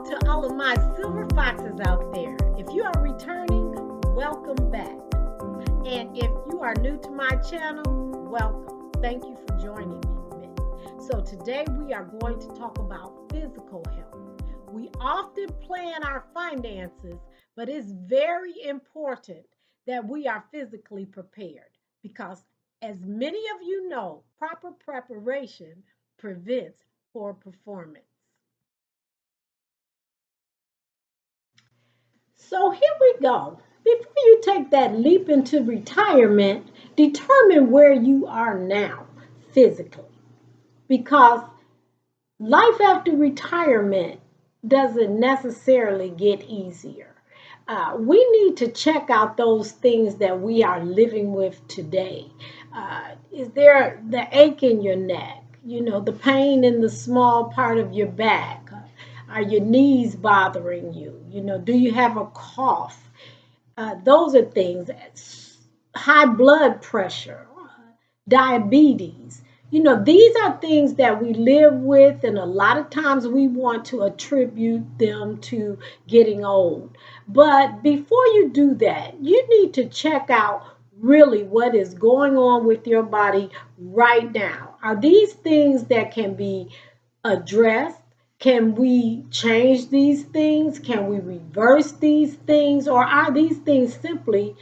to all of my silver foxes out there. If you are returning, welcome back. And if you are new to my channel, welcome. Thank you for joining me. So today we are going to talk about physical health. We often plan our finances, but it's very important that we are physically prepared because, as many of you know, proper preparation prevents poor performance. So here we go. Before you take that leap into retirement, determine where you are now physically because life after retirement doesn't necessarily get easier. We need to check out those things that we are living with today. Is there the ache in your neck? The pain in the small part of your back? Are your knees bothering you? Do you have a cough? Those are things. High blood pressure, diabetes. These are things that we live with, and a lot of times we want to attribute them to getting old. But before you do that, you need to check out really what is going on with your body right now. Are these things that can be addressed? Can we change these things? Can we reverse these things? Or are these things simply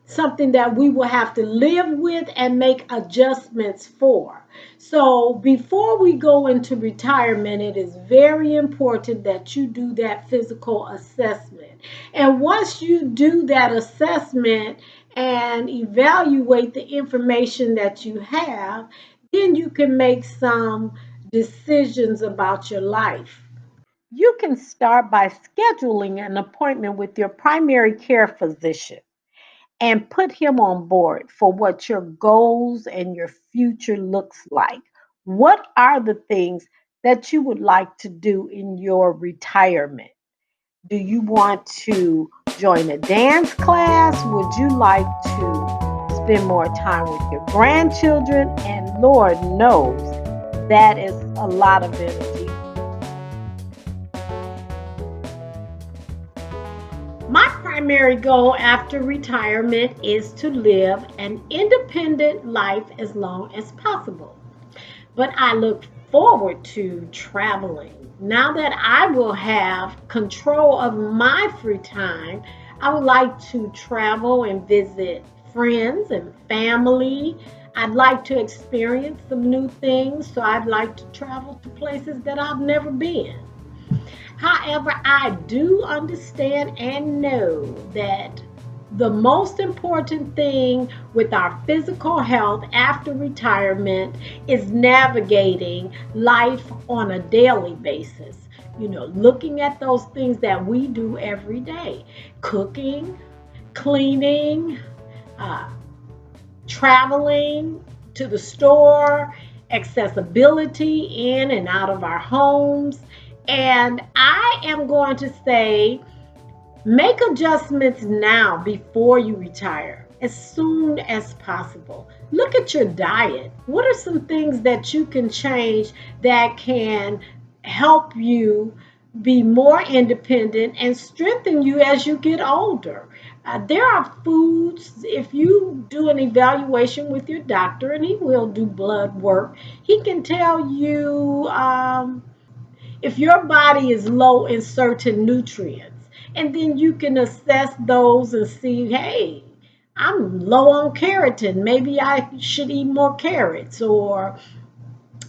something that we will have to live with and make adjustments for? So, before we go into retirement, it is very important that you do that physical assessment. And once you do that assessment and evaluate the information that you have, then you can make some decisions about your life. You can start by scheduling an appointment with your primary care physician and put him on board for what your goals and your future looks like. What are the things that you would like to do in your retirement? Do you want to join a dance class? Would you like to spend more time with your grandchildren? And Lord knows that is a lot of energy. My primary goal after retirement is to live an independent life as long as possible. But I look forward to traveling. Now that I will have control of my free time, I would like to travel and visit friends and family. I'd like to experience some new things, so I'd like to travel to places that I've never been. However, I do understand and know that the most important thing with our physical health after retirement is navigating life on a daily basis. Looking at those things that we do every day: cooking, cleaning, uh, traveling to the store, accessibility in and out of our homes. And I am going to say, make adjustments now before you retire, as soon as possible. Look at your diet. What are some things that you can change that can help you be more independent and strengthen you as you get older? There are foods, if you do an evaluation with your doctor, and he will do blood work, he can tell you if your body is low in certain nutrients. And then you can assess those and see, hey, I'm low on keratin. Maybe I should eat more carrots, or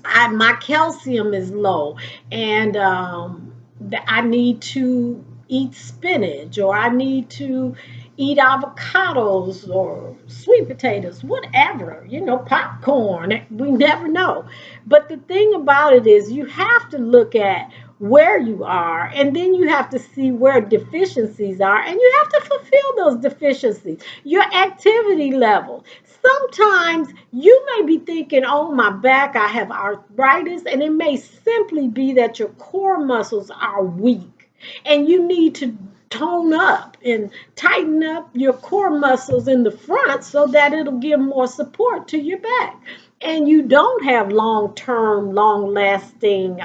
my calcium is low, and I need to eat spinach, or I need to eat avocados or sweet potatoes, whatever, popcorn. We never know. But the thing about it is, you have to look at where you are, and then you have to see where deficiencies are, and you have to fulfill those deficiencies. Your activity level. Sometimes you may be thinking, oh, my back, I have arthritis, and it may simply be that your core muscles are weak and you need to tone up and tighten up your core muscles in the front so that it'll give more support to your back. And you don't have long term, long lasting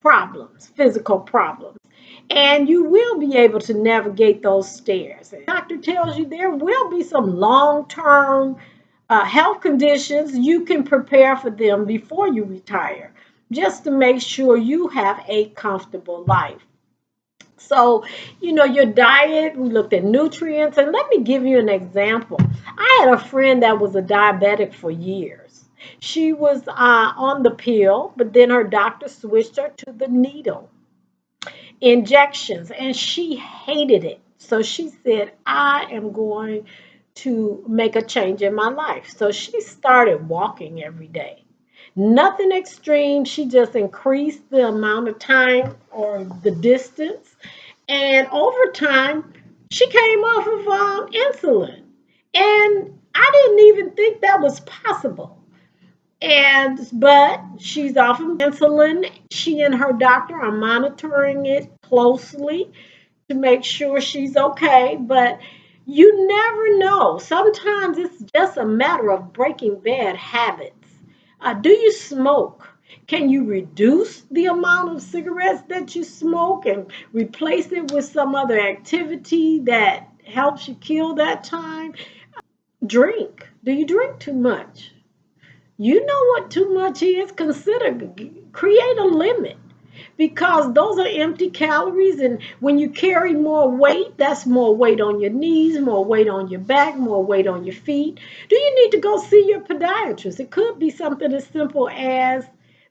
problems, physical problems. And you will be able to navigate those stairs. And the doctor tells you there will be some long term health conditions. You can prepare for them before you retire, just to make sure you have a comfortable life. So, your diet, we looked at nutrients, and let me give you an example. I had a friend that was a diabetic for years. She was on the pill, but then her doctor switched her to the needle injections, and she hated it. So she said, I am going to make a change in my life. So she started walking every day. Nothing extreme. She just increased the amount of time or the distance. And over time, she came off of insulin. And I didn't even think that was possible. But she's off of insulin. She and her doctor are monitoring it closely to make sure she's okay. But you never know. Sometimes it's just a matter of breaking bad habits. Do you smoke? Can you reduce the amount of cigarettes that you smoke and replace it with some other activity that helps you kill that time? Drink. Do you drink too much? You know what too much is? Create a limit, because those are empty calories. And when you carry more weight, that's more weight on your knees, more weight on your back, more weight on your feet. Do you need to go see your podiatrist? It could be something as simple as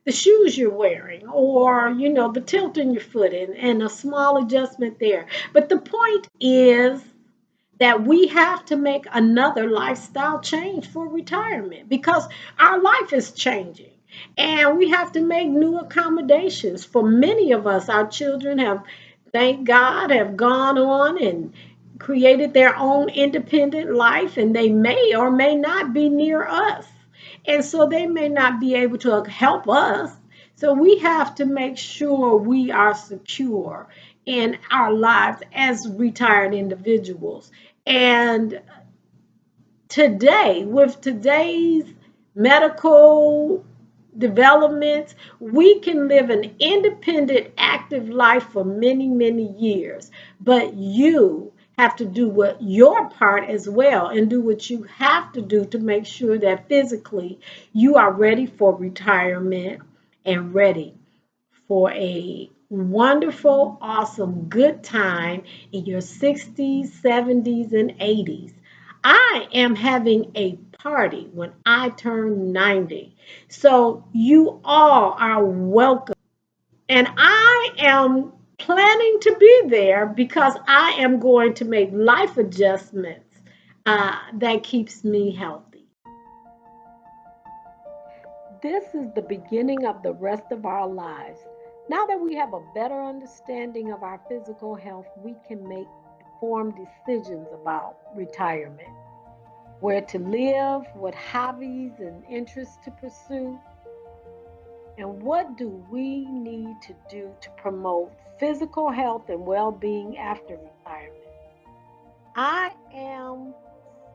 the shoes you're wearing, or the tilt in your foot, and a small adjustment there. But the point is that we have to make another lifestyle change for retirement, because our life is changing and we have to make new accommodations. For many of us, our children have, thank God, have gone on and created their own independent life, and they may or may not be near us. And so they may not be able to help us. So we have to make sure we are secure in our lives as retired individuals. And today, with today's medical developments, we can live an independent, active life for many, many years. But you have to do what your part as well, and do what you have to do to make sure that physically you are ready for retirement and ready for a wonderful, awesome, good time in your 60s, 70s, and 80s. I am having a party when I turn 90. So you all are welcome. And I am planning to be there because I am going to make life adjustments that keeps me healthy. This is the beginning of the rest of our lives. Now that we have a better understanding of our physical health, we can make informed decisions about retirement, where to live, what hobbies and interests to pursue, and what do we need to do to promote physical health and well being after retirement. I am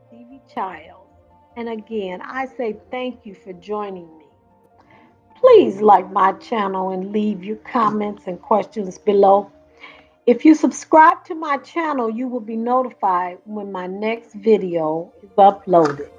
Stevie Childs, and again, I say thank you for joining me. Please like my channel and leave your comments and questions below. If you subscribe to my channel, you will be notified when my next video is uploaded.